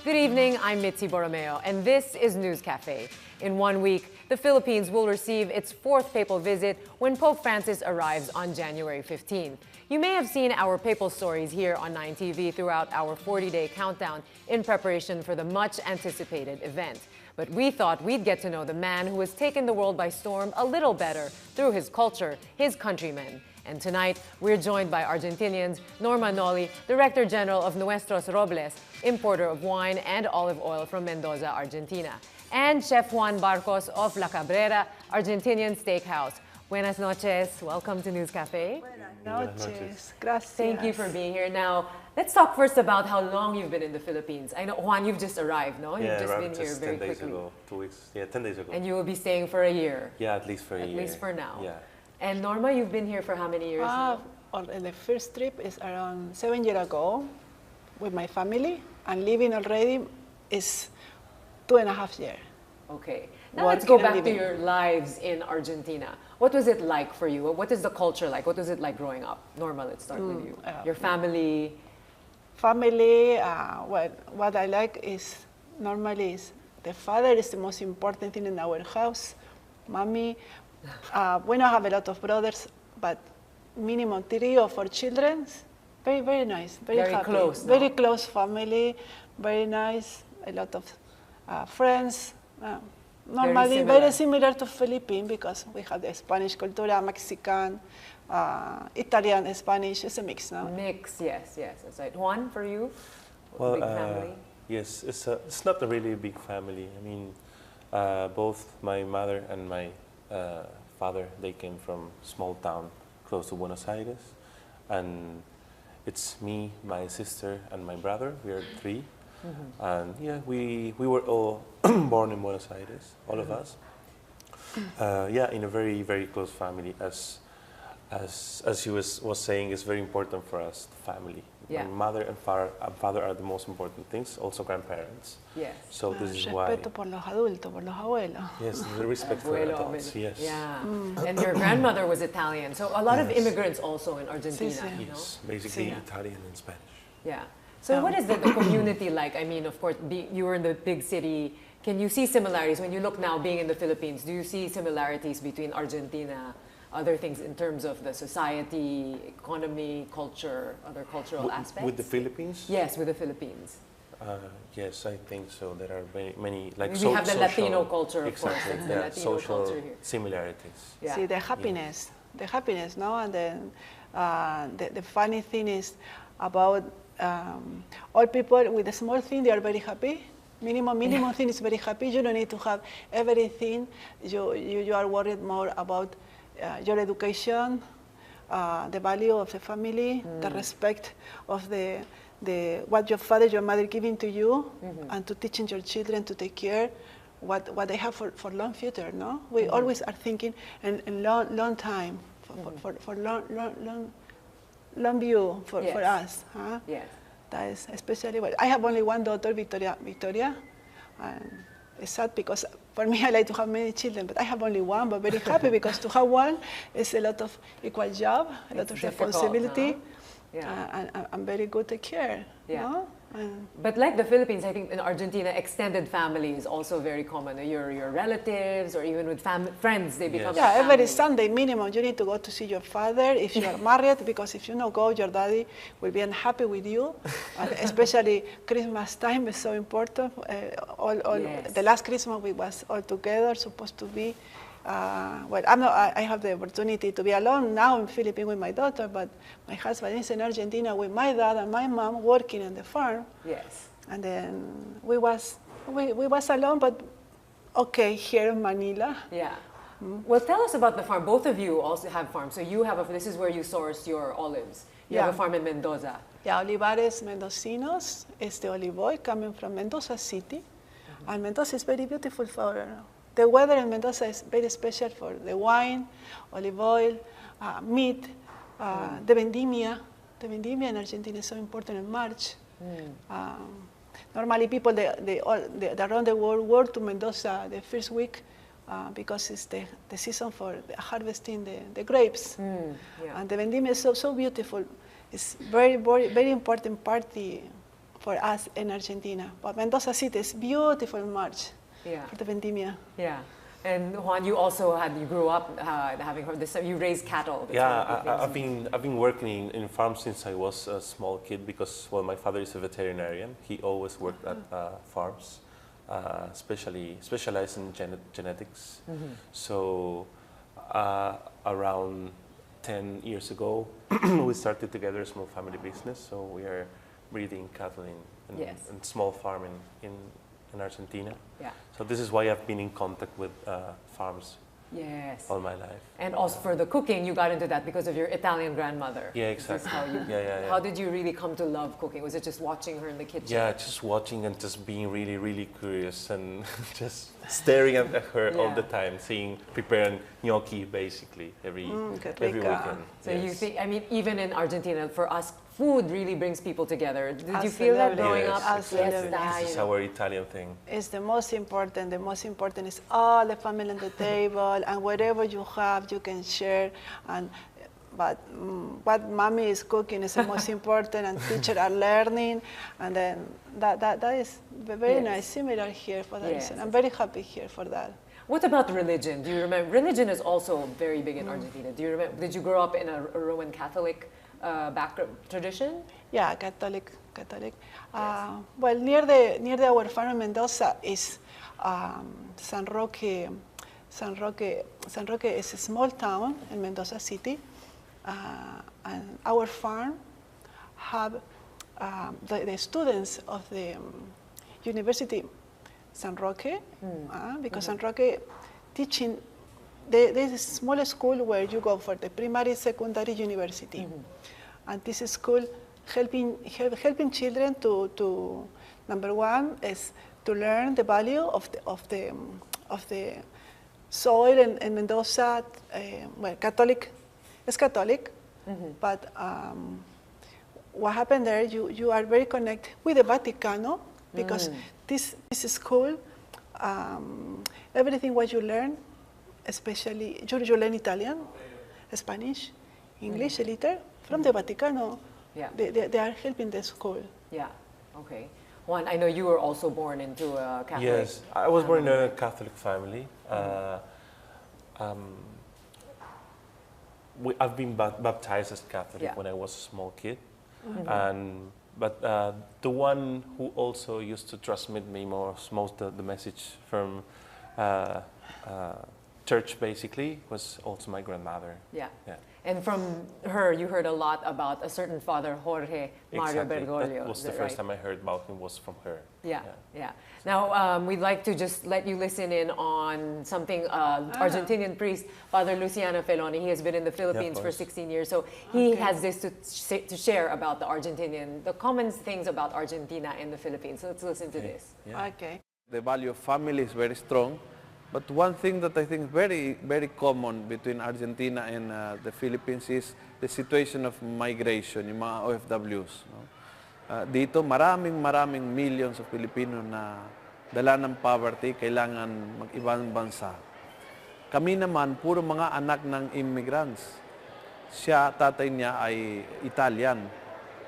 Good evening, I'm Mitzi Borromeo, and this is News Cafe. In 1 week, the Philippines will receive its fourth papal visit when Pope Francis arrives on January 15th. You may have seen our papal stories here on 9TV throughout our 40-day countdown in preparation for the much-anticipated event. But we thought we'd get to know the man who has taken the world by storm a little better through his culture, his countrymen. And tonight, we're joined by Argentinians Norma Noli, Director General of Nuestros Robles, importer of wine and olive oil from Mendoza, Argentina, and Chef Juan Barcos of La Cabrera, Argentinian Steakhouse. Buenas noches. Welcome to News Cafe. Buenas noches. Gracias. Thank you for being here. Now, let's talk first about how long you've been in the Philippines. I know, Juan, you've just arrived, no? Yeah, you've just been here just very 10 days quickly. ago, 2 weeks, 10 days ago. And you will be staying for a year. Yeah, at least for a year. At least for now. Yeah. And Norma, you've been here for how many years now? The first trip is around 7 years ago with my family, and living already is 2.5 years. Okay. Now let's go Working and back to living. your lives in Argentina. What was it like for you? What is the culture like? What was it like growing up? Norma, let's start with you. Your family. Family, what I like is normally is the father is the most important thing in our house. Mommy, we don't have a lot of brothers, but minimum 3 or 4 children. Very, very nice. Very happy. Close. Very close family. Very nice. A lot of friends. Normally, very similar to Philippines because we have the Spanish culture, Mexican, Italian, Spanish. It's a mix, no? Mix, yes, that's right. Juan, for you? Well, big family? yes, it's not a really big family. I mean, both my mother and my father, they came from small town close to Buenos Aires. And it's me, my sister, and my brother. We are 3. And yeah, we were all born in Buenos Aires, all of us. Yeah, in a very, very close family. As she was saying, it's very important for us, family. Yeah. My mother and father are the most important things, also grandparents. Yes. So this is why. Respeto por los adultos, por los abuelos. Yes, the respect for Abuelo, adults. Yes. Yeah. And your grandmother was Italian. So a lot of Yes. immigrants also in Argentina. Sí, sí. You know? Yes, basically Yeah. Italian and Spanish. Yeah. So what is the community like? I mean, of course, you were in the big city. Can you see similarities when you look now being in the Philippines? Do you see similarities between Argentina, other things in terms of the society, economy, culture, other cultural aspects? With the Philippines? Yes, with the Philippines. Yes, I think so. There are many like We have the Latino culture, of course. exactly, It's the yeah, Latino social culture here. similarities. Yeah. See, the happiness, no? And then the funny thing is about all people with a small thing, they are very happy. Minimum thing is very happy. You don't need to have everything. You are worried more about your education, the value of the family, the respect of the what your father, your mother giving to you, and to teaching your children to take care what they have for long future. No, we always are thinking in long time for long view for us. Huh? Yes. That is especially well. I have only one daughter, Victoria, and it's sad because for me I like to have many children, but I have only one. But very happy because to have one is a lot of equal job, a lot of responsibility, huh? Yeah. and very good to care. Yeah. No? But like the Philippines, I think in Argentina, extended family is also very common. Your relatives or even with friends, they become Yeah, family. every Sunday minimum you need to go to see your father if you are married, because if you don't go, your daddy will be unhappy with you. Especially Christmas time is so important. Yes. The last Christmas we was all together, supposed to be. Well, I have the opportunity to be alone now in Philippines with my daughter, but my husband is in Argentina with my dad and my mom working in the farm. Yes. And then we was alone, but okay here in Manila. Yeah. Well, tell us about the farm. Both of you also have farms. So you have this is where you source your olives. You have a farm in Mendoza. Yeah, Olivares Mendocinos is the olive oil coming from Mendoza City. And Mendoza is very beautiful for, the weather in Mendoza is very special for the wine, olive oil, meat, the vendimia. The vendimia in Argentina is so important in March. Normally people they around the world to Mendoza the first week because it's the season for harvesting the grapes. And the vendimia is so beautiful. It's very important party for us in Argentina. But Mendoza City is beautiful March for the vendimia. Yeah. And Juan, you grew up having heard this. You raised cattle. I've been working in farms since I was a small kid because, well, my father is a veterinarian. He always worked at farms, specialized in genetics. So around 10 years ago, we started together a small family business. So we are breeding cattle in small farm in Argentina. Yeah. So this is why I've been in contact with farms all my life. And also for the cooking, you got into that because of your Italian grandmother. Yeah, exactly. How did you really come to love cooking? Was it just watching her in the kitchen? Yeah, just watching and just being really, really curious and just staring at her all the time, preparing gnocchi basically every weekend. So you think, I mean, even in Argentina, for us, food really brings people together. Did you feel that growing up? Absolutely. This is our Italian thing. It's the most important. The most important is all the family on the table, and whatever you have, you can share. But what mommy is cooking is the most important, and teachers are learning, and then that is very nice. Similar here for that reason. I'm very happy here for that. What about religion? Do you remember? Religion is also very big in Argentina. Do you remember? Did you grow up in a Roman Catholic background tradition? Yeah, Catholic. Well, near our farm in Mendoza is San Roque. San Roque is a small town in Mendoza City, and our farm have the students of the University San Roque, because San Roque teaching. There is a small school where you go for the primary, secondary, university, and this school helping children to number one is to learn the value of the soil in Mendoza. Well, Catholic, but what happened there? You are very connected with the Vaticano because this school, everything what you learn. Especially, you learn Italian, Spanish, English, a little, from the Vaticano. Yeah. They are helping the school. Yeah, okay. Juan, I know you were also born into a Catholic. Yes, I was born in a Catholic family. I've been baptized as Catholic when I was a small kid. But the one who also used to transmit me most the message from church basically was also my grandmother. Yeah. And from her, you heard a lot about a certain father, Jorge Mario Bergoglio. That was the first time I heard about him was from her. Yeah. Now, we'd like to just let you listen in on something Argentinian priest, Father Luciano Feloni. He has been in the Philippines for 16 years, so he has this to share about the common things about Argentina and the Philippines. So let's listen to this. Okay. The value of family is very strong. But one thing that I think is very, very common between Argentina and the Philippines is the situation of migration, yung mga OFWs. No? Dito, maraming millions of Filipino na dala ng poverty, kailangan mag-ibang bansa. Kami naman, puro mga anak ng immigrants. Siya, tatay niya ay Italian.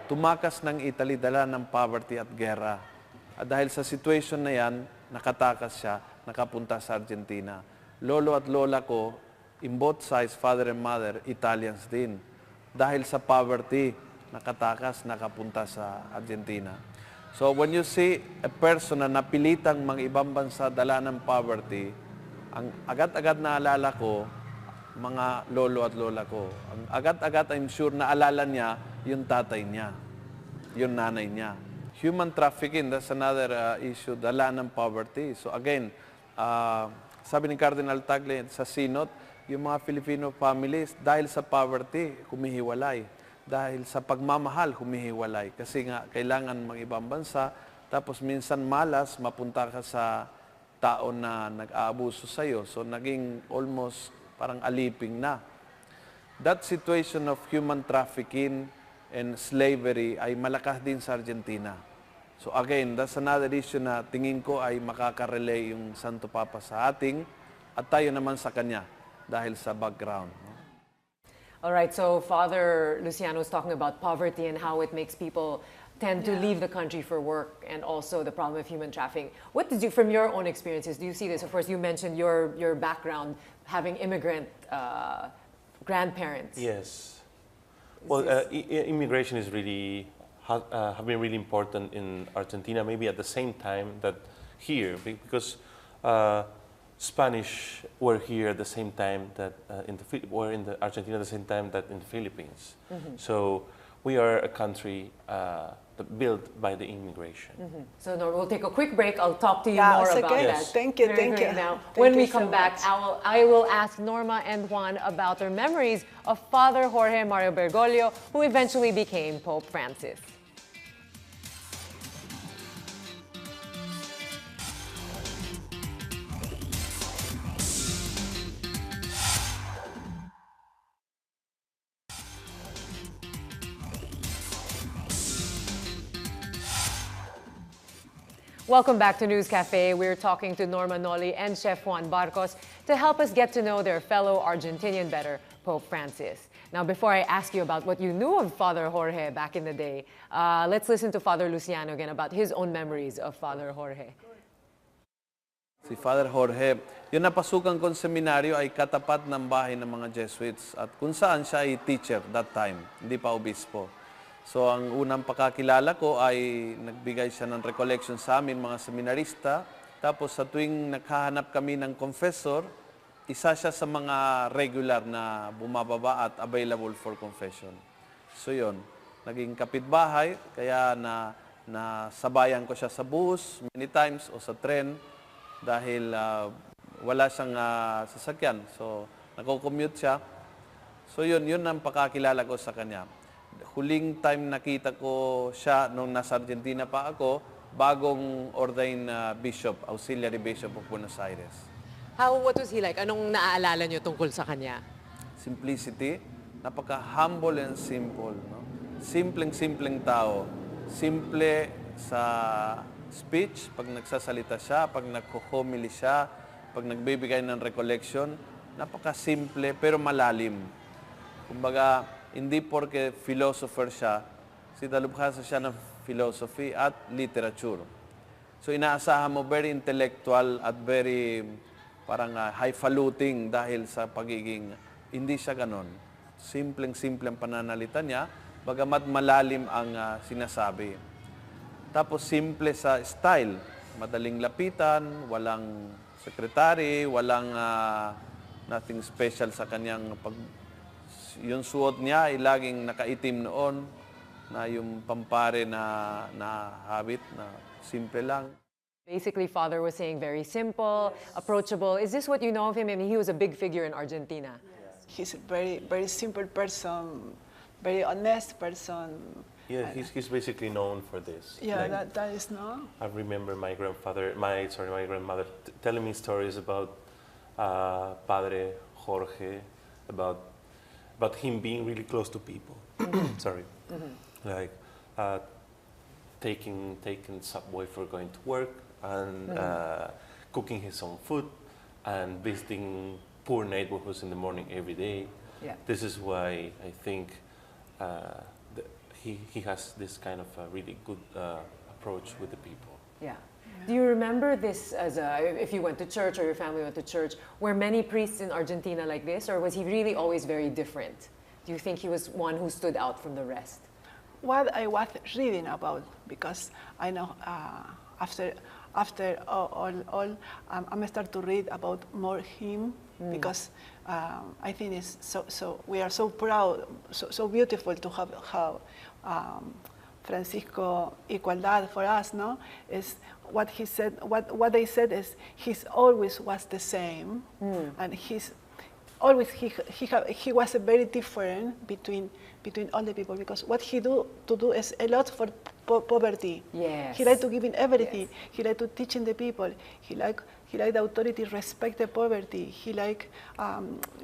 Tumakas ng Italy, dala ng poverty at gera. At dahil sa situation na yan, nakatakas siya, nakapunta sa Argentina. Lolo at lola ko, in both sides, father and mother, Italians din. Dahil sa poverty, nakatakas, nakapunta sa Argentina. So when you see a person na napilitang mga ibang bansa dala ng poverty, ang agad-agad na alala ko, mga lolo at lola ko. Ang agad-agad, I'm sure na alala niya yung tatay niya, yung nanay niya. Human trafficking, that's another issue, dala ng poverty. So again, sabi ni Cardinal Tagle sa Synod, yung mga Filipino families, dahil sa poverty, humihiwalay. Dahil sa pagmamahal, humihiwalay. Kasi nga, kailangan mag-ibang bansa, tapos minsan malas, mapunta ka sa tao na nag-aabuso sa'yo. So naging almost parang aliping na. That situation of human trafficking and slavery ay malakas din sa Argentina. So again, that's another issue na tingin ko ay makaka-relay yung Santo Papa sa ating at tayo naman sa kanya dahil sa background. All right, so Father Luciano is talking about poverty and how it makes people tend to leave the country for work, and also the problem of human trafficking. What did you, from your own experiences, do you see this? Of course, you mentioned your background, having immigrant grandparents. Yes. Well, immigration is really have been really important in Argentina. Maybe at the same time that here, because Spanish were here at the same time that were in the Argentina at the same time that in the Philippines. So we are a country built by the immigration. So Norma, we'll take a quick break. I'll talk to you more about that. Yes. Thank you, Very thank quick you. now. Thank When you we so come back, much. I will ask Norma and Juan about their memories of Father Jorge Mario Bergoglio, who eventually became Pope Francis. Welcome back to News Cafe. We're talking to Norma Noli and Chef Juan Barcos to help us get to know their fellow Argentinian better, Pope Francis. Now, before I ask you about what you knew of Father Jorge back in the day, let's listen to Father Luciano again about his own memories of Father Jorge. Si Father Jorge, yung napasukan kong seminaryo ay katapat ng bahay ng mga Jesuits at kung saan siya ay teacher that time, hindi pa obispo. So ang unang pakakilala ko ay nagbigay siya ng recollection sa amin mga seminarista. Tapos sa tuwing naghahanap kami ng confessor, isa siya sa mga regular na bumababa at available for confession. So yun, naging kapitbahay, kaya nasabayan ko siya sa bus many times o sa tren dahil wala siyang sasakyan. So nako-commute siya. So yun ang pakakilala ko sa kanya. Huling time nakita ko siya nung nasa Argentina pa ako, bagong ordained bishop, auxiliary bishop of Buenos Aires. What was he like? Anong naaalala niyo tungkol sa kanya? Simplicity, napaka-humble and simple. No? Simpleng-simpleng tao. Simple sa speech, pag nagsasalita siya, pag nagho-homily siya, pag nagbibigay ng recollection, napaka-simple pero malalim. Kumbaga, hindi porke philosopher siya, sinalubhasa siya ng philosophy at literature. So inaasahan mo very intellectual at very parang highfalutin dahil sa pagiging, hindi siya ganon. Simpleng-simple ang pananalita niya, bagamat malalim ang sinasabi. Tapos simple sa style, madaling lapitan, walang secretary, walang nothing special sa kanyang yung suot niya ay laging nakaitim noon na yung pampare na habit na simple lang. Basically, Father was saying very simple, approachable. Is this what you know of him? I mean, he was a big figure in Argentina. He's a very, very simple person, very honest person. Yeah, he's basically known for this. Yeah, like, that is no. I remember my grandmother telling me stories about Padre Jorge, about him being really close to people. Sorry, like taking subway for going to work and cooking his own food and visiting poor neighborhoods in the morning every day. Yeah. This is why I think he has this kind of a really good approach with the people. Yeah. Do you remember this as if you went to church or your family went to church, were many priests in Argentina like this, or was he really always very different? Do you think he was one who stood out from the rest? What I was reading about, because I know after all I'm start to read about more him, because I think it's so we are so proud, so beautiful to have Francisco Igualdad for us, no? Is what he said, what they said is he's always was the same, and he's always he was a very different between all the people, because what he do is a lot for poverty. Yes. He like to give in everything. Yes. He like to teaching the people. He like the authority respect the poverty. He like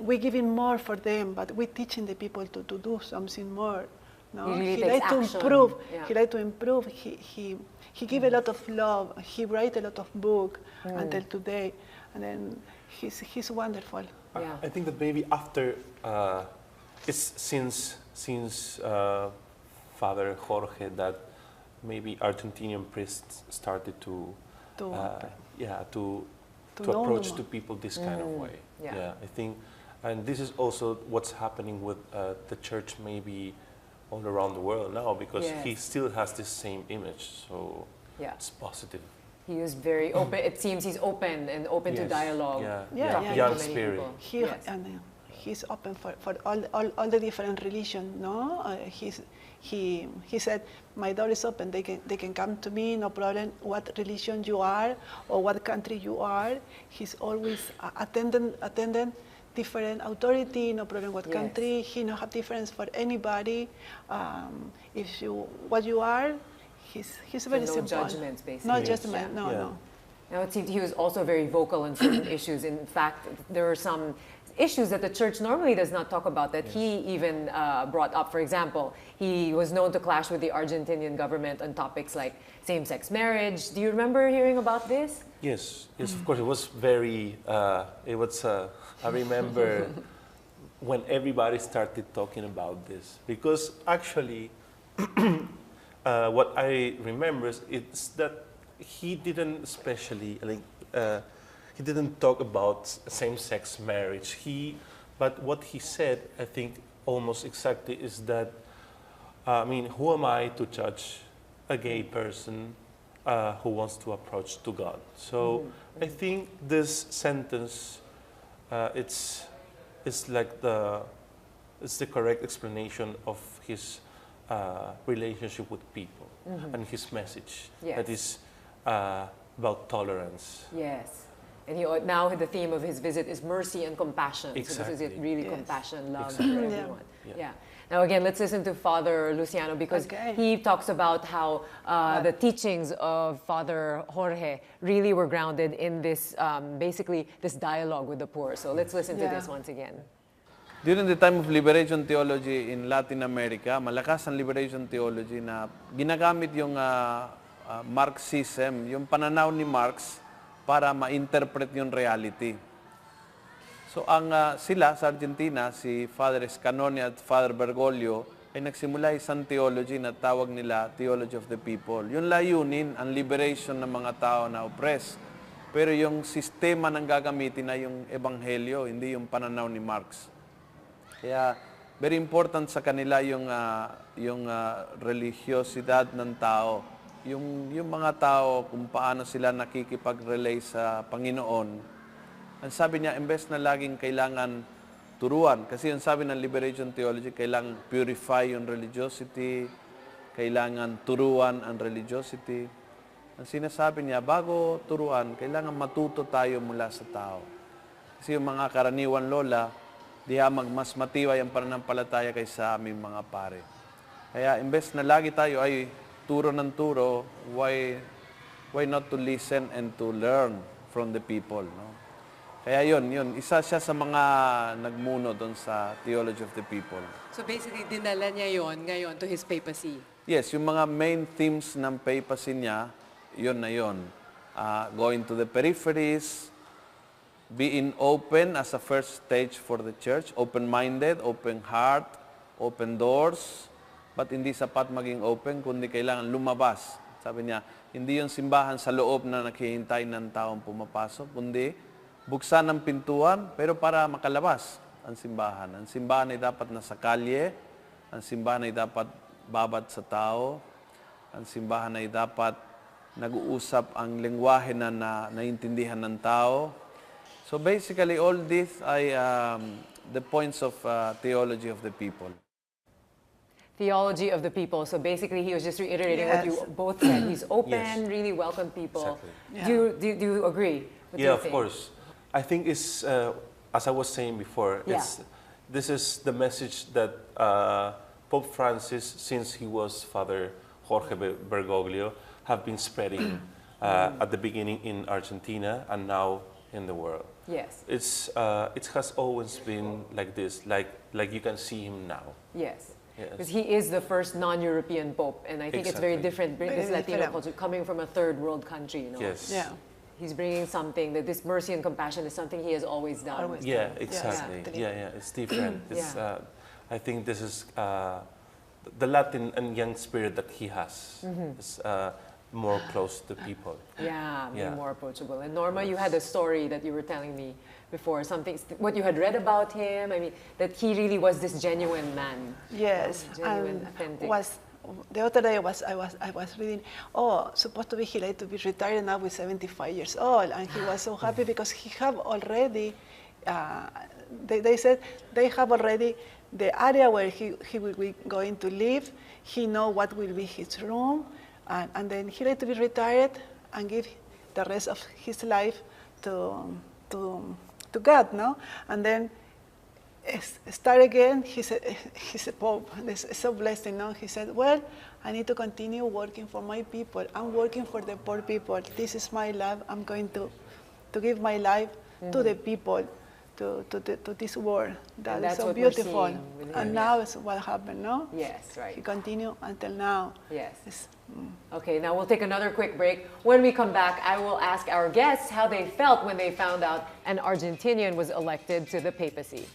we giving more for them, but we teaching the people to do something more. No? He really He takes like to action. improve. Yeah. He like to improve. He give a lot of love. He write a lot of book until today, and then he's wonderful. Yeah. I think that maybe after it's since Father Jorge that maybe Argentinian priests started to To know approach them. to people this kind of way. Yeah. I think, and this is also what's happening with the church maybe all around the world now, because he still has this same image, so it's positive. He is very open. It seems he's open and open to dialogue. Yeah. Young spirit. He's open for all the different religions. No, he said, my door is open. They can come to me, no problem. What religion you are or what country you are. He's always attending different authority, no problem what country. He no have difference for anybody. What you are. He's very no simple. judgments, basically. No judgment, no. Now, it seemed he was also very vocal on certain issues. In fact, there are some issues that the church normally does not talk about that he even brought up. For example, he was known to clash with the Argentinian government on topics like same-sex marriage. Do you remember hearing about this? Yes, of course. It was very, I remember when everybody started talking about this, because actually, what I remember is that he didn't especially he didn't talk about same-sex marriage. But what he said, I think, almost exactly is that, I mean, who am I to judge a gay person who wants to approach to God? So I think this sentence, it's the correct explanation of his relationship with people and his message that is about tolerance. Yes. And now the theme of his visit is mercy and compassion. Exactly. So this is really compassion, love for Exactly. everyone. Yeah. Now again, let's listen to Father Luciano, because he talks about how the teachings of Father Jorge really were grounded in this, basically this dialogue with the poor. So let's listen to this once again. During the time of liberation theology in Latin America, malakas ang liberation theology na ginagamit yung Marxism, yung pananaw ni Marx para ma-interpret yung reality. So sila sa Argentina, si Father Escanone at Father Bergoglio, ay nagsimula isang theology na tawag nila Theology of the People. Yung layunin, ang liberation ng mga tao na oppressed. Pero yung sistema ng gagamitin na yung ebanghelyo, hindi yung pananaw ni Marx. Kaya very important sa kanila yung religyosidad ng tao. Yung mga tao, kung paano sila nakikipag-relate sa Panginoon. Ang sabi niya, imbes na laging kailangan turuan. Kasi yung sabi ng liberation theology, kailangan purify yung religiosity, kailangan turuan ang religiosity. Ang sinasabi niya, bago turuan, kailangan matuto tayo mula sa tao. Kasi yung mga karaniwan lola, mas matibay ang pananampalataya kaysa aming mga pare. Kaya imbes na lagi tayo ay turo ng turo, why not to listen and to learn from the people, no? Kaya yun, isa siya sa mga nagmuno doon sa Theology of the People. So basically, dinala niya yon ngayon to his papacy. Yes, yung mga main themes ng papacy niya, yun na yun. Going to the peripheries, being open as a first stage for the church, open-minded, open heart, open doors, but hindi sapat maging open, kundi kailangan lumabas. Sabi niya, hindi yung simbahan sa loob na naghihintay ng taong pumapasok, kundi buksan ang pintuan, pero para makalabas ang simbahan. Ang simbahan ay dapat nasa kalye, ang simbahan ay dapat babad sa tao, ang simbahan ay dapat nag-uusap ang lengguwahe na naiintindihan ng tao. So basically, all this ay the points of theology of the people. Theology of the people. So basically, he was just reiterating what you both said. He's open, really welcome people. Exactly. Do you agree? Of course. I think it's, as I was saying before, this is the message that Pope Francis, since he was Father Jorge Bergoglio, have been spreading at the beginning in Argentina and now in the world. Yes. It has always been like this, like you can see him now. Yes. Because he is the first non-European Pope, and I think it's very different, this Latino culture, coming from a third world country, you know? Yes. Yeah. He's bringing something, that this mercy and compassion is something he has always done. Yeah, exactly. Yeah, it's different. It's, I think this is the Latin and young spirit that he has is more close to people. Yeah, Yeah. more approachable. And Norma, you had a story that you were telling me before, something, what you had read about him. I mean, that he really was this genuine man. Yes, Genuine, and authentic. the other day I was reading, supposed to be he like to be retired now with 75 years old, and he was so happy because he have already, they said they have already the area where he will be going to live. He know what will be his room, and then he like to be retired and give the rest of his life to God, no? And then start again. He's a Pope. This is so blessed, you know. He said, well, I need to continue working for my people. I'm working for the poor people. This is my life. I'm going to give my life to the people, to this world. That's so what we're beautiful. seeing with him, And now is what happened, no? Yes, right. He continued until now. Yes. Okay, now we'll take another quick break. When we come back, I will ask our guests how they felt when they found out an Argentinian was elected to the papacy.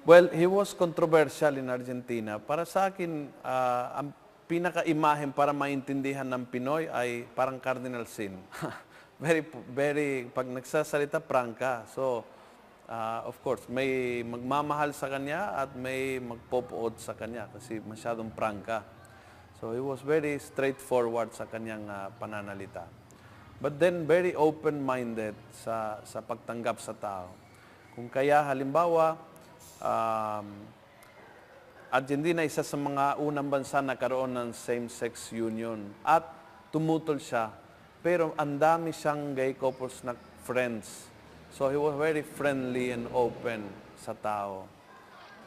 Well, he was controversial in Argentina. Para sa akin, ang pinaka-imahen para maintindihan ng Pinoy ay parang cardinal sin. very, pag nagsasalita, prangka. So, of course, may magmamahal sa kanya at may magpopood sa kanya kasi masyadong prangka. So, he was very straightforward sa kanyang pananalita. But then, very open-minded sa pagtanggap sa tao. Kung kaya, halimbawa, Argentina isa sa mga unang bansa na karoon ng same-sex union at tumutol siya. Pero ang dami siyang gay couples na friends. So he was very friendly and open sa tao.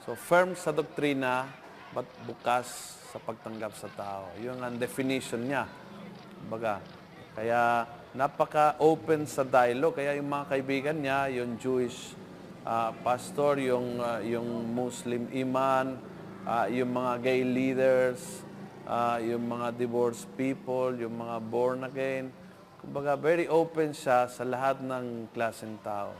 So firm sa doktrina but bukas sa pagtanggap sa tao. Yun ang definition niya. Baga, kaya napaka-open sa dialogue. Kaya yung mga kaibigan niya, yung Jewish pastor, yung Muslim imam, yung mga gay leaders, yung mga divorced people, yung mga born again. Kumbaga, very open siya sa lahat ng klaseng tao.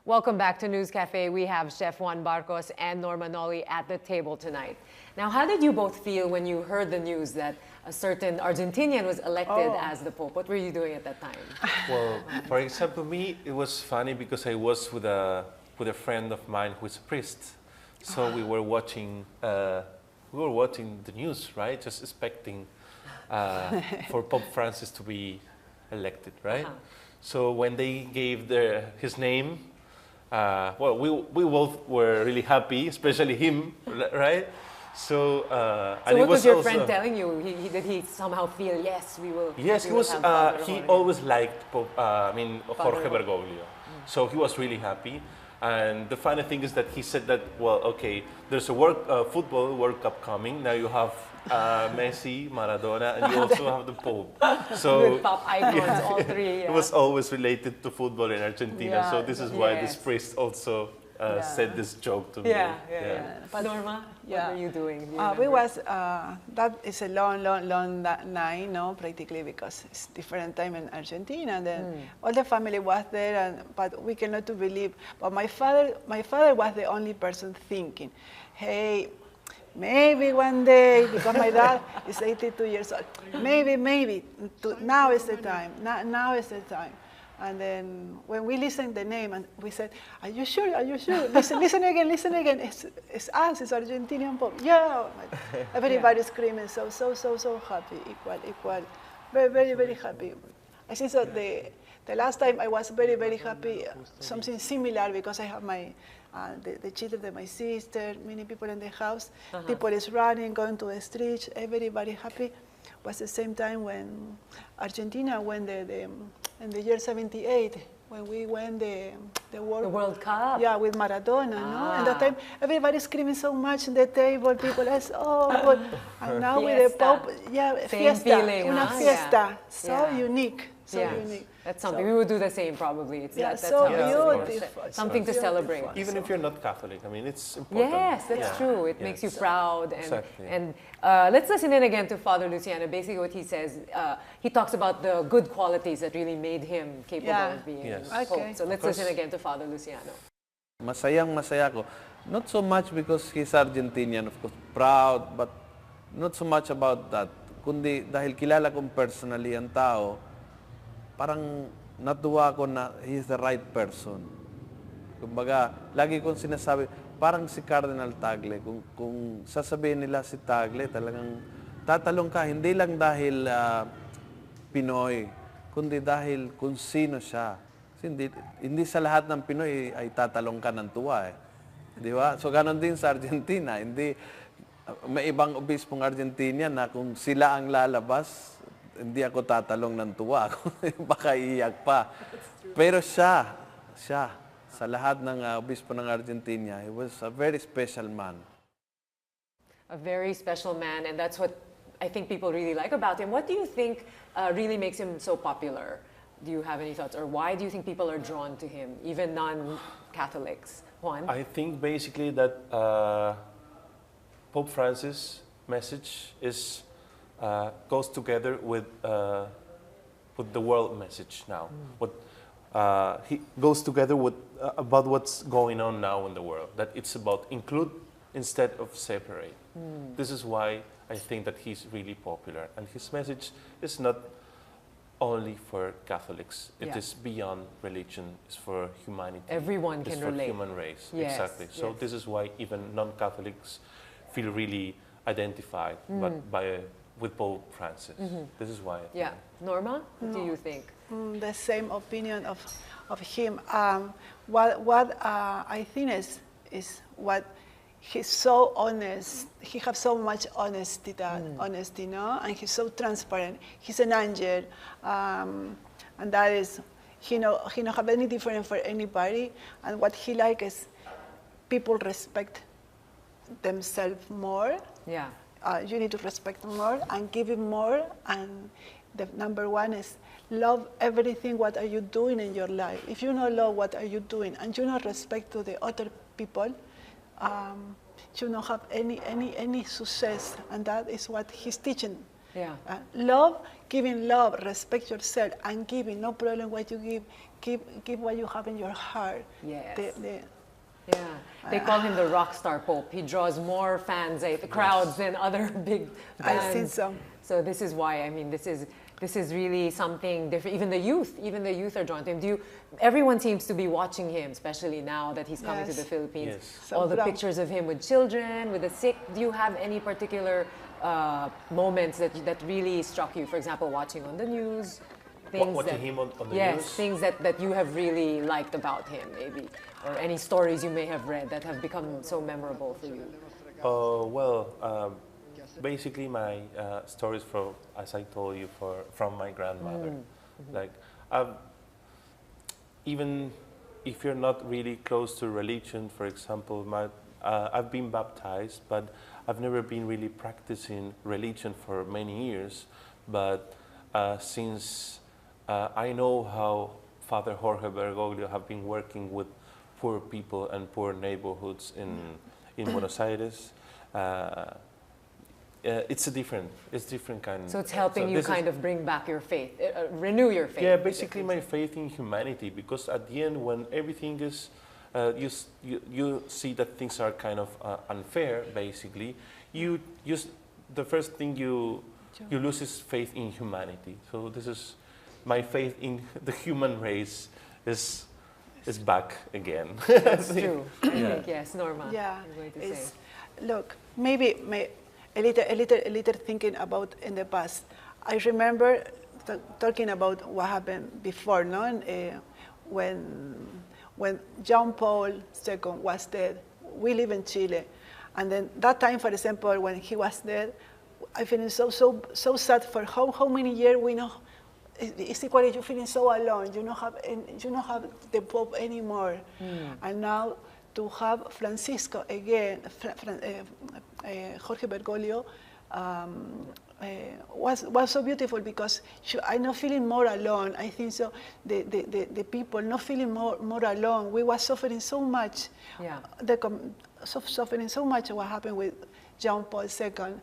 Welcome back to News Cafe. We have Chef Juan Barcos and Norma Noli at the table tonight. Now, how did you both feel when you heard the news that a certain Argentinian was elected as the Pope? What were you doing at that time? Well, for example, me, it was funny because I was with a friend of mine who is a priest. So we were watching the news, right? Just expecting for Pope Francis to be elected, right? So when they gave his name, well, we both were really happy, especially him, right? So, So what was your friend telling you? Did he somehow feel, yes, we will? Yes, we he will was. have Father He Jorge. always liked Jorge Bergoglio. So he was really happy. And the funny thing is that he said that, well, okay, there's a football World Cup coming. Now you have Messi, Maradona, and you also have the Pope. So Good pop icons, all three. it was always related to football in Argentina. Yeah, So this is why this yes. priest also said this joke to me. Yeah. But Norma, what were you doing? Do you We remember? was, that is a long night, no, practically, because it's different time in Argentina. And then all the family was there, but we cannot to believe. But my father was the only person thinking, hey, maybe one day, because my dad is 82 years old, maybe, now is the time, now is the time. And then when we listened the name, and we said, are you sure? Listen again. It's us, it's Argentinian Pope. Yeah. Everybody screaming, so happy, equal. Very happy. I think so the last time I was very happy, something similar, because I have the children of my sister, many people in the house, people is running, going to the streets, everybody happy. Was the same time when Argentina won in the year 78, when we won the World Cup? Yeah, with Maradona, no? And that time, everybody screaming so much in the table, people as, good. And now with the Pope, Same fiesta, feeling, una huh? fiesta, Yeah. so unique, so unique. That's something. We would do the same probably. It's Yeah, that's so how beautiful. something to celebrate. Even if you're not Catholic, I mean, it's important. Yes, that's true. It makes you proud. And, Exactly. and let's listen in again to Father Luciano. Basically what he says, he talks about the good qualities that really made him capable of being Pope. Okay. So let's listen again to Father Luciano. Masayang-masaya ko. Not so much because he's Argentinian, of course, proud, but not so much about that. Kundi dahil kilala kong personally ang tao, parang natuwa ko na he's the right person. Kumbaga, lagi kong sinasabi, parang si Cardinal Tagle. Kung sasabihin nila si Tagle, talagang tatalong ka, hindi lang dahil Pinoy, kundi dahil kung sino siya. Kasi hindi sa lahat ng Pinoy ay tatalong ka ng tuwa eh. Di ba? So, ganon din sa Argentina. May ibang obispong Argentinian na kung sila ang lalabas, hindi ako tatalong ng tuwa. Baka iiyak pa. Pero siya, sa lahat ng obispo ng Argentina, he was a very special man. A very special man, and that's what I think people really like about him. What do you think really makes him so popular? Do you have any thoughts? Or why do you think people are drawn to him, even non-Catholics? Juan? I think basically that Pope Francis' message goes together with the world message now. He goes together with about what's going on now in the world. That it's about include instead of separate. This is why I think that he's really popular, and his message is not only for Catholics. It is beyond religion. It's for humanity. Everyone can relate. It's for human race. Yes, Exactly. So this is why even non-Catholics feel really identified with Pope Francis. This is why. Norma, what do you think? The same opinion of him. What I think is what he's so honest. He has so much honesty, no? And he's so transparent. He's an angel, and that is he not have any different for anybody. And what he like is people respect themselves more. Yeah. You need to respect more and give him more. And the number one is love everything. What are you doing in your life? If you don't love what are you doing, and you don't respect to the other people, you don't have any success. And that is what he's teaching. Yeah. Love, giving love, respect yourself, and giving. No problem what you give what you have in your heart. Yes. Yeah, they call him the rock star Pope. He draws more fans, crowds than other big bands. I think so. So this is why, I mean, this is really something different. Even the youth are drawn to him. Everyone seems to be watching him, especially now that he's coming to the Philippines. Yes. All the pictures of him with children, with the sick. Do you have any particular moments that really struck you? For example, watching on the news. Watching him on the news? Yes, things that you have really liked about him, maybe. Or any stories you may have read that have become so memorable for you. Basically my stories from, as I told you, from my grandmother. Like, even if you're not really close to religion, for example, I've been baptized, but I've never been really practicing religion for many years. But since I know how Father Jorge Bergoglio have been working with poor people and poor neighborhoods in Buenos Aires, it's different kind. So it's helping you kind of bring back your faith, renew your faith. Yeah, basically my faith in humanity, because at the end, when everything is, you see that things are kind of unfair. Basically, the first thing you lose is faith in humanity. So this is my faith in the human race is back again. That's true. I think, yes, Norma. Yeah, I'm going to say. Look, maybe a little thinking about in the past. I remember talking about what happened before, no? When John Paul II was dead. We live in Chile, and then that time, for example, when he was dead, I feel so sad for how many years we know. It's equally you feeling so alone. You don't have the Pope anymore, and now to have Francisco again, Jorge Bergoglio, was so beautiful because I'm not feeling more alone. I think so. The people not feeling more alone. We were suffering so much. Yeah. Suffering so much what happened with John Paul II.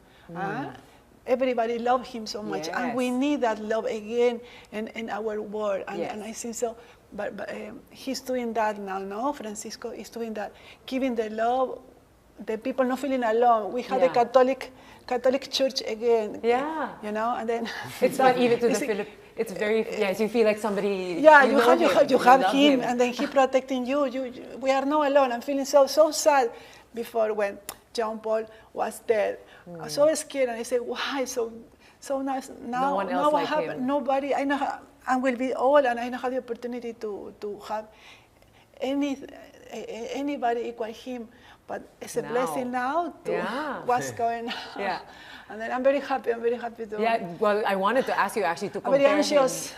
Everybody loved him so much, and we need that love again in our world. And I think so. But he's doing that now. No, Francisco is doing that, giving the love. The people not feeling alone. We had a Catholic Church again. Yeah. You know, and then it's not even to the Philippines. It's very you feel like somebody. Yeah, you have him, and then he protecting you. We are not alone. I'm feeling so sad before when John Paul was dead. I was so scared, and I said, why so nice now? No one else what like happened? him. Nobody. I know I will be old, and I don't have the opportunity to have anybody equal him. But it's a blessing now to what's going on. Yeah. And then I'm very happy to. Yeah, well, I wanted to ask you actually to compare very anxious.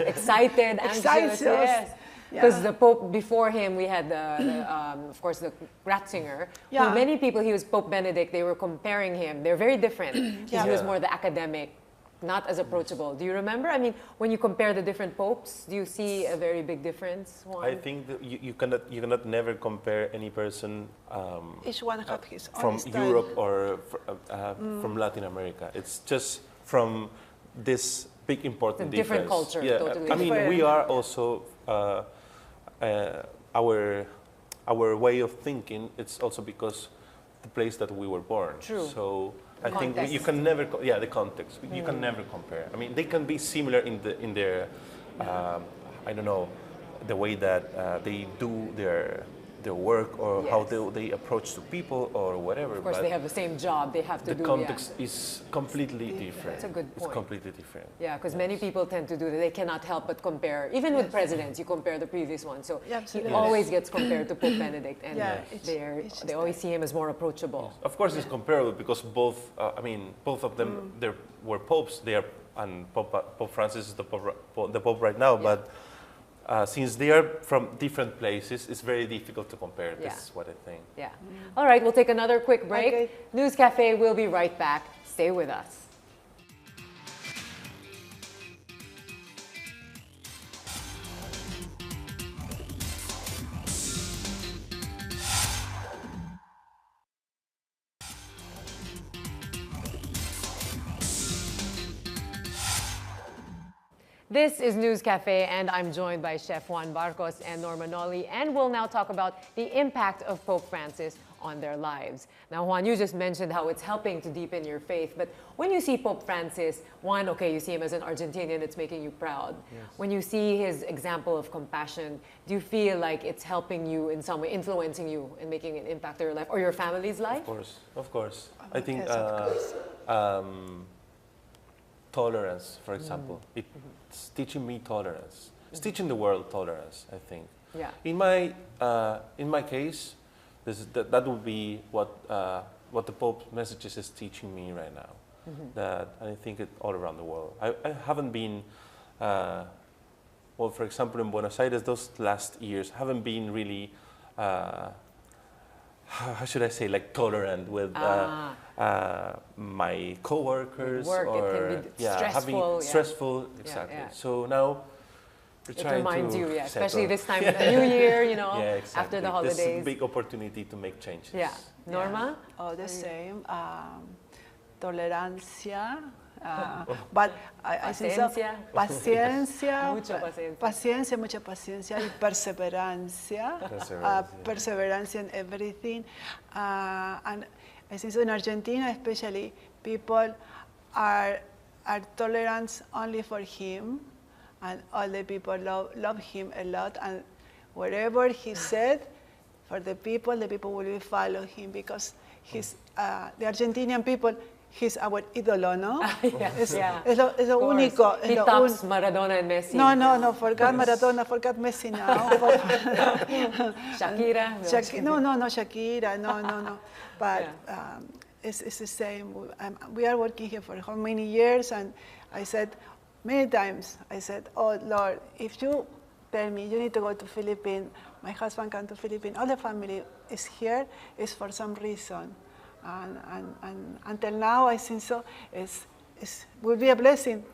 Excited, anxious, yes. Because the Pope, before him, we had, of course, the Ratzinger. Yeah. Who many people, he was Pope Benedict, they were comparing him. They're very different. He was more the academic, not as approachable. Do you remember? I mean, when you compare the different popes, do you see a very big difference? I think that you cannot never compare any person each one have his own from style. Europe or from Latin America. It's just from this big important difference. Different culture, totally. I mean, we are also our way of thinking. It's also because the place that we were born. True. So I think Context. you can never, the context. You can never compare. I mean, they can be similar in their, I don't know, the way that they do their work or how they approach to people or whatever. Of course, they have the same job. They have to do. The context is completely different. That's a good point. It's completely different. Yeah, because many people tend to do that. They cannot help but compare. Even with presidents, you compare the previous one. So he always gets compared to Pope Benedict, and they always see him as more approachable. Of course, it's comparable because both. I mean, both of them they were popes. And Pope Francis is the pope right now, but. Since they are from different places, it's very difficult to compare. This is what I think. Yeah. All right, we'll take another quick break. Okay. News Cafe will be right back. Stay with us. This is News Cafe, and I'm joined by Chef Juan Barcos and Norma Nolly, and we'll now talk about the impact of Pope Francis on their lives. Now, Juan, you just mentioned how it's helping to deepen your faith, but when you see Pope Francis, one, okay, you see him as an Argentinian, it's making you proud. Yes. When you see his example of compassion, do you feel like it's helping you in some way, influencing you and making an impact on your life or your family's life? Of course. I think tolerance, for example, it's teaching me tolerance. It's teaching the world tolerance, I think. Yeah. In my case, that would be what the Pope's messages is teaching me right now. That I think it all around the world. I haven't been, for example, in Buenos Aires, those last years haven't been really, how should I say, like tolerant with my coworkers work, or it can be stressful, exactly. Yeah. So now we're trying to reminds you, especially this time of the New Year, exactly. After the holidays. It's a big opportunity to make changes. Yeah. Norma? Oh, the same. Tolerancia. But I think so. Paciencia. Mucha paciencia. Y perseverancia. Perseverancia in everything. And I think so in Argentina, especially, people are tolerant only for him, and all the people love him a lot. And wherever he said, for the people will follow him because he's the Argentinian people. He's our ídolo, no? Es lo único. He tops Maradona and Messi. No, forget Maradona, forget Messi now. Shakira? No, Shakira, no. But it's the same. We are working here for how many years? And I said many times, oh Lord, if you tell me you need to go to Philippines, my husband come to Philippines, all the family is here, is for some reason. And until now, I think so. It will be a blessing.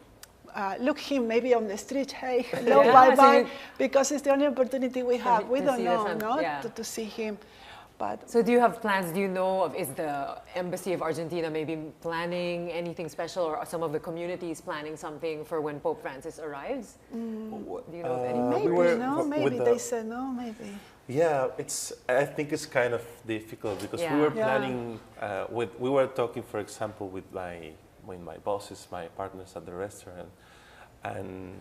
Look him maybe on the street, hey, hello, bye-bye, because it's the only opportunity we have. We don't know, to see him. But so do you have plans? Do you know is the Embassy of Argentina maybe planning anything special, or some of the communities planning something for when Pope Francis arrives? Do you know of any? Maybe they said no, maybe. Yeah, I think it's kind of difficult because we were planning we were talking, for example, with my bosses, my partners at the restaurant, and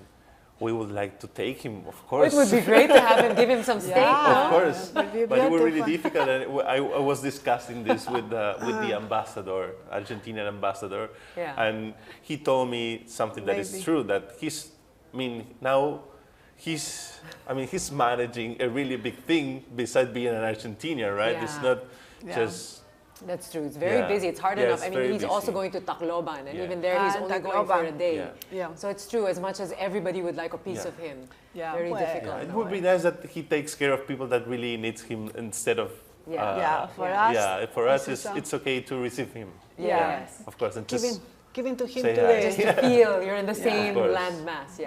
we would like to take him, of course. It would be great to have him, give him some steak, of course. But it was really difficult, and I was discussing this with the ambassador, Argentinian ambassador, and he told me something that is true, that he's managing a really big thing besides being an Argentinian, right? It's not just... That's true. It's very busy. It's hard enough. I mean, he's also going to Tacloban, and even there he's only going for a day. So it's true. As much as everybody would like a piece of him, very difficult. It would be nice that he takes care of people that really needs him instead of. For us. Yeah, for us, it's okay to receive him. Yes, of course, and giving to him today. Just to feel you're in the same land mass.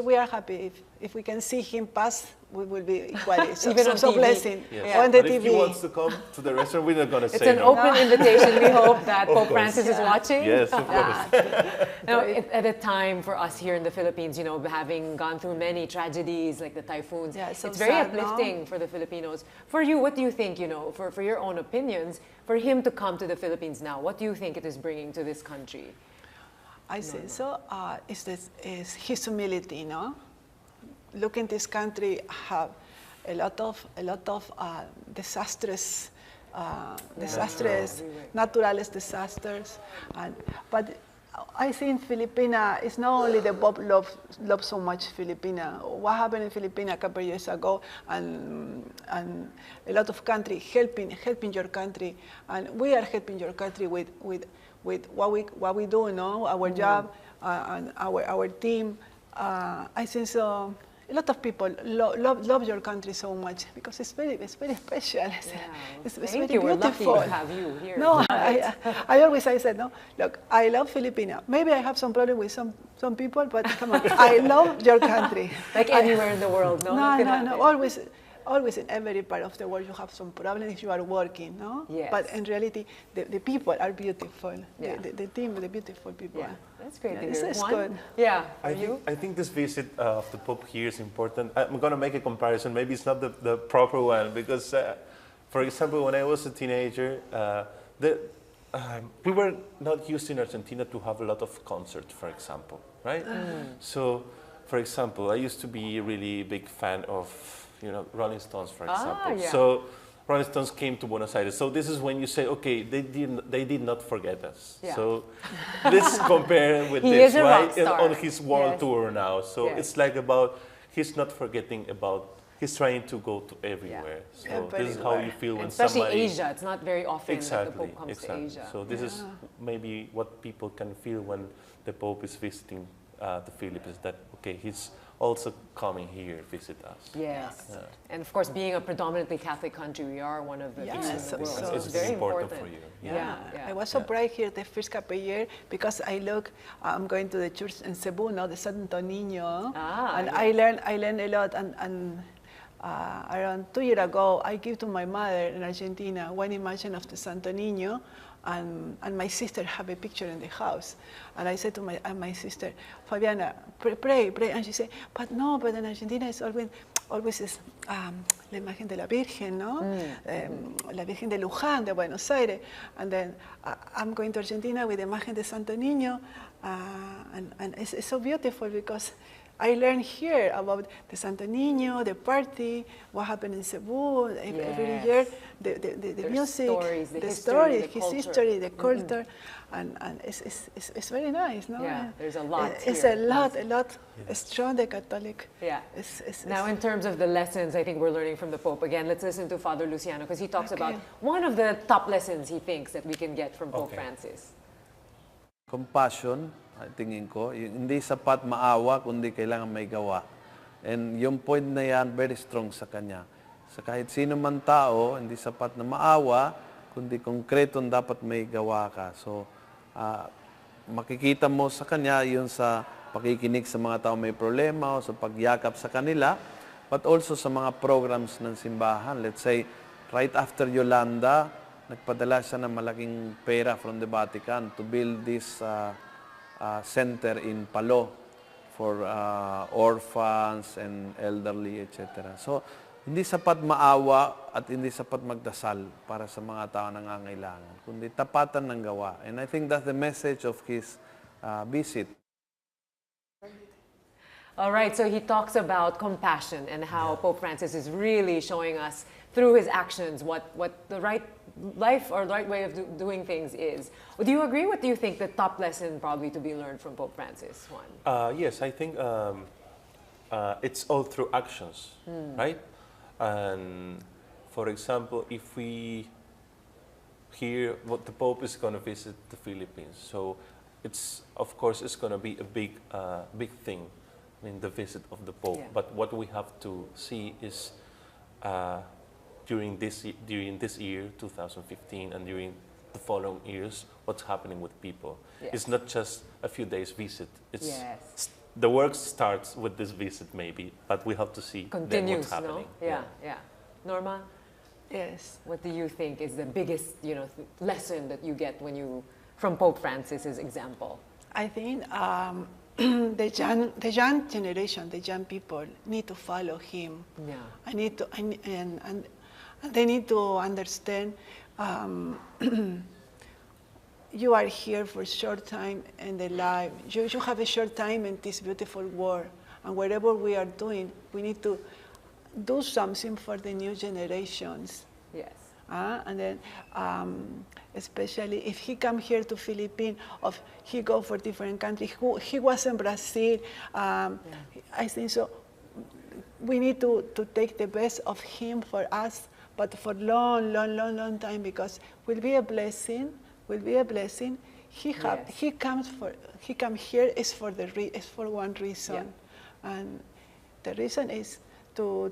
We are happy if we can see him pass. We will be equally even so blessing. On the TV. If he wants to come to the restaurant, we're not going to say no. It's an open invitation. We hope that Pope Francis is watching. Yes, of course. Now, at a time for us here in the Philippines, having gone through many tragedies like the typhoons, it's very uplifting for the Filipinos. For you, what do you think, for your own opinions, for him to come to the Philippines now, what do you think it is bringing to this country? I say so. Is his humility, Look in this country have a lot of disastrous, natural disasters, but I think Filipina is not only the Pope love so much Filipina. What happened in Filipina a couple of years ago, and a lot of country helping your country, and we are helping your country with what we do, our job and our team. I think so. A lot of people love your country so much because it's very special. It's very beautiful. We're lucky to have you here. I always said, look, I love Filipina. Maybe I have some problem with some people, but come on, I love your country. Like anywhere in the world, no? No. Always in every part of the world you have some problem if you are working, Yes. But in reality, the people are beautiful. The team, the beautiful people. Yeah. That's great to hear. It's good. Yeah. I think this visit of the Pope here is important. I'm going to make a comparison. Maybe it's not the proper one because, for example, when I was a teenager, we were not used in Argentina to have a lot of concerts, for example, right? So, for example, I used to be a really big fan of Rolling Stones, for example. So Rolling Stones came to Buenos Aires. So this is when you say, okay, they did not forget us. So let's compare with this, right? On his world tour now. So it's like he's not forgetting he's trying to go to everywhere. So this is how you feel when especially somebody... Asia. It's not very often that the Pope comes to Asia. So this is maybe what people can feel when the Pope is visiting the Philippines, that, okay, he's also coming here visit us. Yes. And of course, being a predominantly Catholic country, we are one of the few in the world. So it's very important for you. I was so proud here the first couple of years because I'm going to the church in Cebu now, the Santo Niño, and I learned a lot. And around 2 years ago, I gave to my mother in Argentina one image of the Santo Niño. And my sister have a picture in the house. And I said to my sister, Fabiana, pray. And she said, but in Argentina it's always is la imagen de la Virgen, la Virgen de Luján, de Buenos Aires. And then I'm going to Argentina with the imagen de Santo Niño. And it's so beautiful because I learned here about the Santo Niño, the party, what happened in Cebu every year, the music, the stories, his history, the culture, and it's very nice, no? Yeah, there's a lot. It's a lot strong, the Catholic. Yeah. Now, in terms of the lessons, I think we're learning from the Pope. Again, let's listen to Father Luciano because he talks about one of the top lessons he thinks that we can get from Pope Francis. Compassion. Tingin ko, hindi sapat maawa, kundi kailangan may gawa. And yung point na yan, very strong sa kanya. Sa kahit sino man tao, hindi sapat na maawa, kundi konkretong dapat may gawa ka. So, makikita mo sa kanya yun sa pakikinig sa mga tao may problema o sa pagyakap sa kanila, but also sa mga programs ng simbahan. Let's say, right after Yolanda, nagpadala siya ng malaking pera from the Vatican to build this center in Palo for orphans and elderly, etc. So, hindi sapat maawa at hindi sapat magdasal para sa mga tao na nangangailangan, kundi tapatan ng gawa. And I think that's the message of his visit. All right, so he talks about compassion and how Pope Francis is really showing us through his actions what the right life or the right way of doing things is. Do you agree? What do you think the top lesson probably to be learned from Pope Francis, Juan? Yes, I think it's all through actions, right? And for example, if we hear what the Pope is going to visit the Philippines, so it's of course it's going to be a big thing. I mean, the visit of the Pope. Yeah. But what we have to see is during this year, 2015, and during the following years, what's happening with people. Yes. It's not just a few days visit. It's Yes. the work starts with this visit maybe, but we have to see then Continues, what's happening. no? Yeah. Norma, Yes. what do you think is the biggest, lesson that you get from Pope Francis's example? I think the young generation, the young people need to follow him. Yeah. And they need to understand you are here for a short time in the life. You have a short time in this beautiful world. And whatever we are doing, we need to do something for the new generations. Yes. And then, especially if he come here to Philippines, or he go for different countries. He was in Brazil. I think so. We need to take the best of him for us, but for long time, because will be a blessing. Will be a blessing. He come here is for one reason, and the reason is to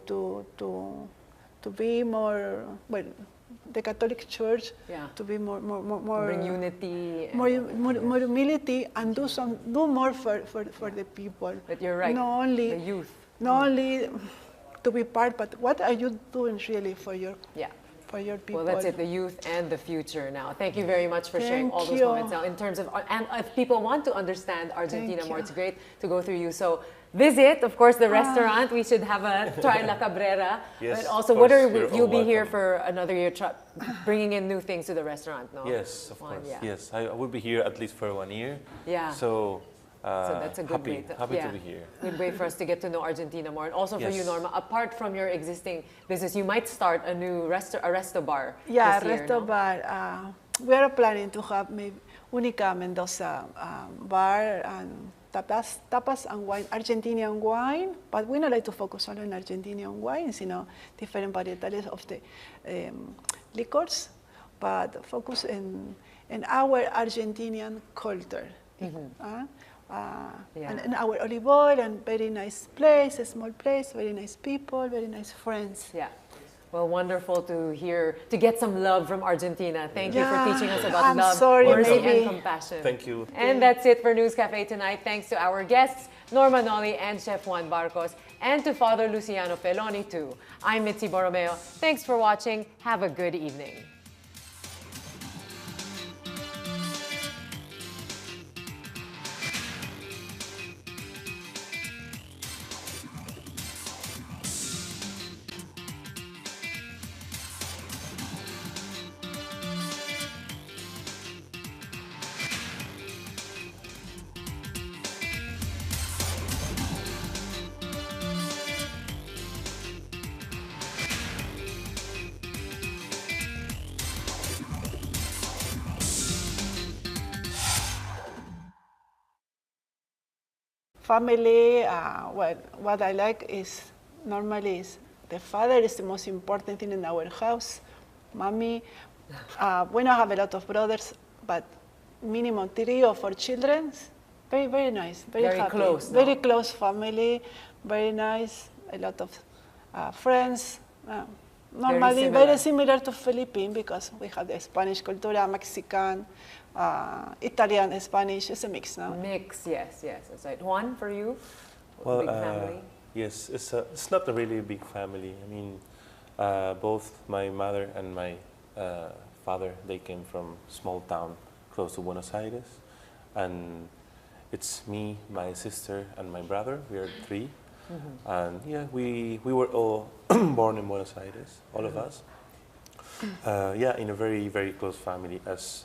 be more the Catholic Church to be more bring unity, more humility, and do more for the people. But you're right. Not only the youth. Not only to be part, but what are you doing really for your people? Well, that's it, the youth and the future now. Thank you very much for sharing all those you. moments now. In terms of, and if people want to understand Argentina Thank more, you. it's great to go through you. So visit, of course, the restaurant. We should have a try La Cabrera. Yes, but also, of what course, are you're all you'll be here welcome. for another year, bringing in new things to the restaurant, no? Yes, of Juan, course. yeah. Yes, I will be here at least for 1 year. Yeah. So that's a good happy way to be here. Good way for us to get to know Argentina more. And also for you, Yes. Norma, apart from your existing business, you might start a new resto bar Yeah, this year, resto no? bar. We are planning to have maybe Unica Mendoza bar and tapas and wine, Argentinian wine, but we don't like to focus only on Argentinian wines, different varietals of the liquors, but focus in our Argentinian culture. And our olive oil, and very nice place, a small place, very nice people, very nice friends. Yeah. Well, wonderful to hear, to get some love from Argentina. Thank you for teaching us about love, mercy, and compassion. Thank you. And that's it for News Cafe tonight. Thanks to our guests, Norma Noli and Chef Juan Barcos, and to Father Luciano Feloni, too. I'm Mitzi Borromeo. Thanks for watching. Have a good evening. Family, what I like is normally is the father is the most important thing in our house. Mommy, we don't have a lot of brothers, but minimum 3 or 4 children. Very, very nice, very happy. Close, no? Very close family, very nice, a lot of friends. Normally, similar. very similar to Philippines because we have the Spanish cultura, Mexican, Italian, Spanish. It's a mix, no? Mix, yes, that's right. Juan, for you? Well, big family? yes, it's not a really big family. I mean, both my mother and my father, they came from small town close to Buenos Aires, and it's me, my sister, and my brother. We are three, and yeah, we were all born in Buenos Aires, all of us. Yeah, in a very very close family. As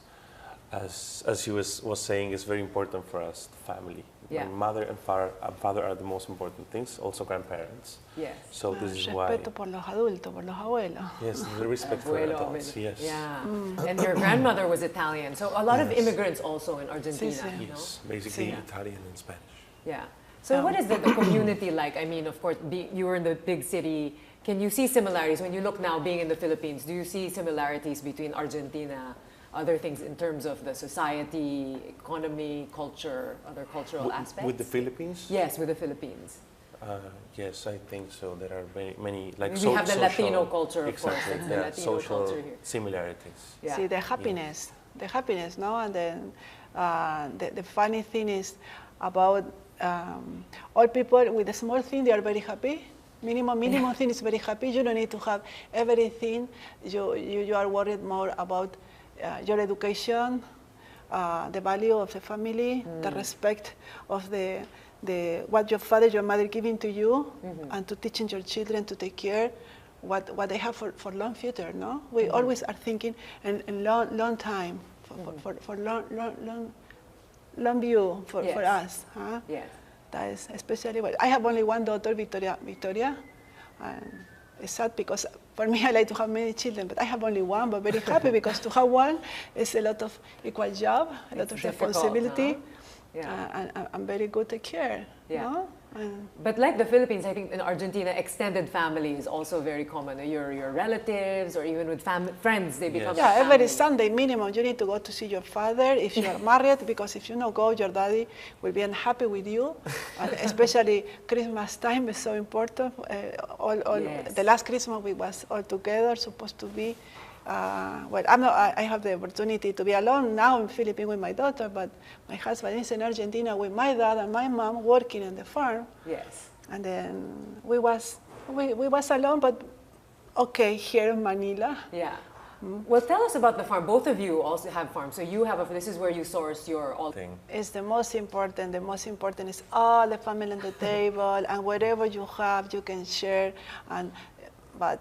she was saying, it's very important for us, the family. Yeah. My mother and father are the most important things, also grandparents. Yes. So this is why. Respeto por los adultos, por los abuelos. Yes, the respect for Abuelo, adults. Yes. Yeah. And your grandmother was Italian, so a lot of Yes. immigrants also in Argentina. Sí, sí. You know? Yes, basically Sí. Italian and Spanish. Yeah. So what is the community like? I mean, of course, you were in the big city. Can you see similarities when you look now being in the Philippines? Do you see similarities between Argentina, other things in terms of the society, economy, culture, other cultural aspects? With the Philippines? Yes, with the Philippines. Yes, I think so. There are many like We have the social, Latino culture, of course. exactly, It's the yeah, Latino social culture here. similarities. Yeah. See, the happiness, no? And then the funny thing is about all people with a small thing, they are very happy. Minimum thing is very happy. You don't need to have everything. You are worried more about your education, the value of the family, the respect of the what your father, your mother giving to you, and to teaching your children to take care what they have for long future. No, we always are thinking in long time for long view for Yes. us. Huh? Yes. That is especially well. I have only one daughter, Victoria, and it's sad because for me I like to have many children, but I have only one. But very happy because to have one is a lot of equal job, a lot of difficult, responsibility, huh? Yeah. and very good take care. Yeah. No? And But like the Philippines, I think in Argentina, extended family is also very common. Your relatives or even with friends, they become Yes. a yeah, family. every Sunday minimum you need to go to see your father if you are married, because if you not go, your daddy will be unhappy with you. And especially Christmas time is so important. Yes. The last Christmas we was all together, supposed to be. Well, I have the opportunity to be alone now in Philippines with my daughter, but my husband is in Argentina with my dad and my mom working on the farm. Yes. And then we was alone, but okay here in Manila. Yeah. Well, tell us about the farm. Both of you also have farms. So you have this is where you source your all. Thing. It's the most important. The most important is all the family on the table, and whatever you have, you can share. But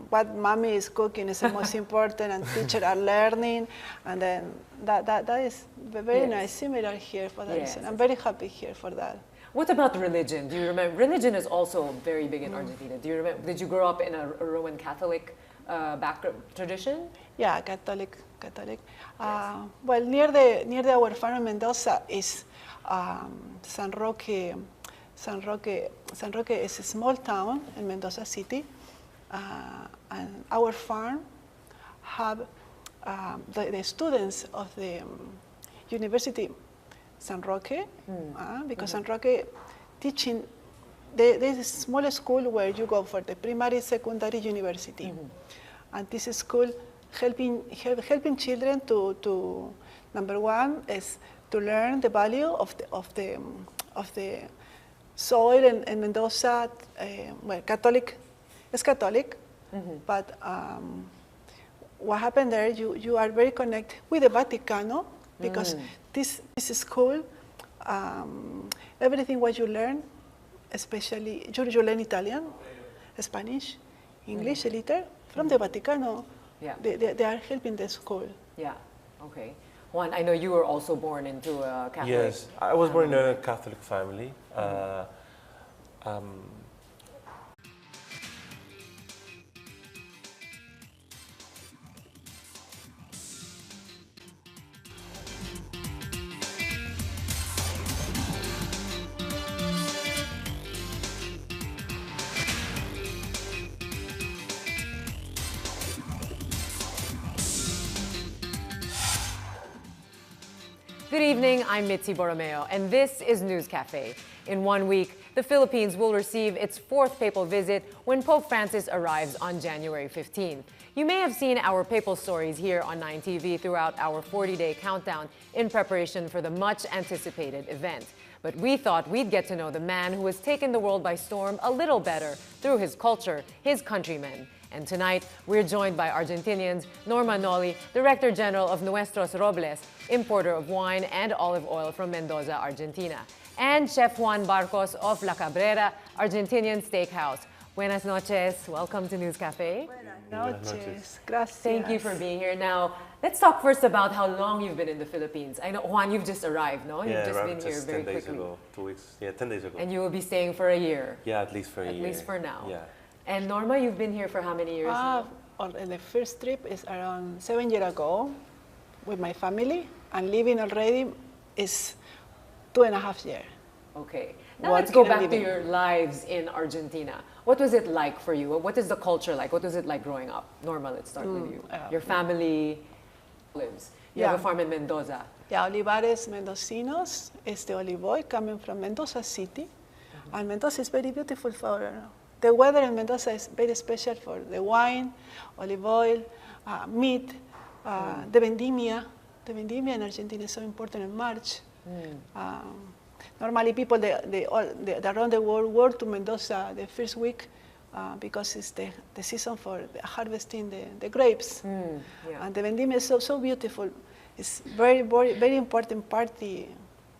what mommy is cooking is the most important, and teachers are learning, and then that is very Yes. nice. Similar here for that Yes. reason. I'm very happy here for that. What about religion? Do you remember? Religion is also very big in Argentina. Do you remember? Did you grow up in a Roman Catholic background tradition? Yeah, Catholic. Well, near our farm in Mendoza is San Roque. San Roque is a small town in Mendoza City, and our farm have the students of the University San Roque, because San Roque teaching. There is a small school where you go for the primary, secondary, university, and this school helping children to number one is to learn the value of the soil in Mendoza. Well, Catholic, it's Catholic, but what happened there? You are very connected with the Vaticano, because this school, everything what you learn, especially you learn Italian, Spanish, English a little from the Vaticano. Yeah. They are helping the school. Yeah. Okay. Juan, I know you were also born into a Catholic. Yes, I was born in a Catholic family. Good evening, I'm Mitzi Borromeo, and this is News Cafe. In 1 week, the Philippines will receive its fourth papal visit when Pope Francis arrives on January 15. You may have seen our papal stories here on 9 TV throughout our 40-day countdown in preparation for the much-anticipated event. But we thought we'd get to know the man who has taken the world by storm a little better through his culture, his countrymen. And tonight, we're joined by Argentinians Norma Noli, Director General of Nuestros Robles, importer of wine and olive oil from Mendoza, Argentina, and Chef Juan Barcos of La Cabrera, Argentinian Steakhouse. Buenas noches. Welcome to News Cafe. Buenas noches. Gracias. Thank you for being here. Now, let's talk first about how long you've been in the Philippines. I know, Juan, you've just arrived, no? Yeah, You've just around been here very 10 days quickly. ago, 2 weeks. Yeah, 10 days ago. And you will be staying for a year. Yeah, at least for a year. At least for now. Yeah. And Norma, you've been here for how many years now? On the first trip is around 7 years ago with my family, and living already is 2.5 years. Okay. Now let's go Working and back to living. your lives in Argentina. What was it like for you? What is the culture like? What was it like growing up? Norma, let's start with you. Your family lives. You have a Yeah. farm in Mendoza. Yeah, Olivares Mendocinos is the olive oil coming from Mendoza City. And Mendoza is very beautiful for, the weather in Mendoza is very special for the wine, olive oil, meat, the vendimia. The vendimia in Argentina is so important in March. Normally people they around the world to Mendoza the first week because it's the season for harvesting the grapes. Yeah. And the vendimia is so beautiful. It's very important party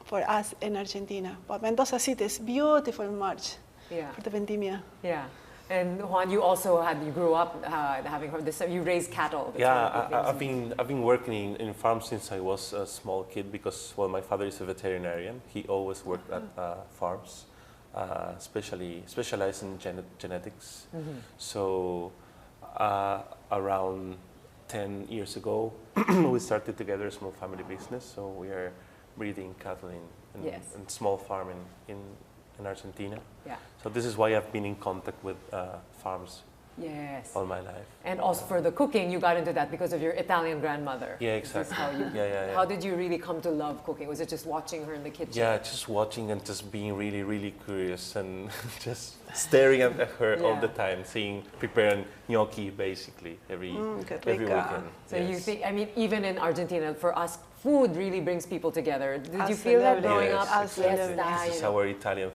for us in Argentina. But Mendoza City is beautiful in March for the vendimia. Yeah. And Juan, you also you grew up having heard this. You raised cattle. That's one of the Yeah, things I've been working in farms since I was a small kid because, well, my father is a veterinarian. He always worked at farms, specialized in genetics. So around 10 years ago, we started together a small family business. So we are breeding cattle in small farm in Argentina. Yeah. So this is why I've been in contact with farms Yes. all my life. And also for the cooking, you got into that because of your Italian grandmother. Yeah, Is this exactly. how you, Yeah. How did you really come to love cooking? Was it just watching her in the kitchen? Yeah, just watching and just being really curious and just staring at her all the time, seeing preparing gnocchi basically every weekend. So you think, I mean, even in Argentina, for us, food really brings people together. Did you feel that Absolutely. growing Yes, up? exactly. Fiesta, This is you know? our Italian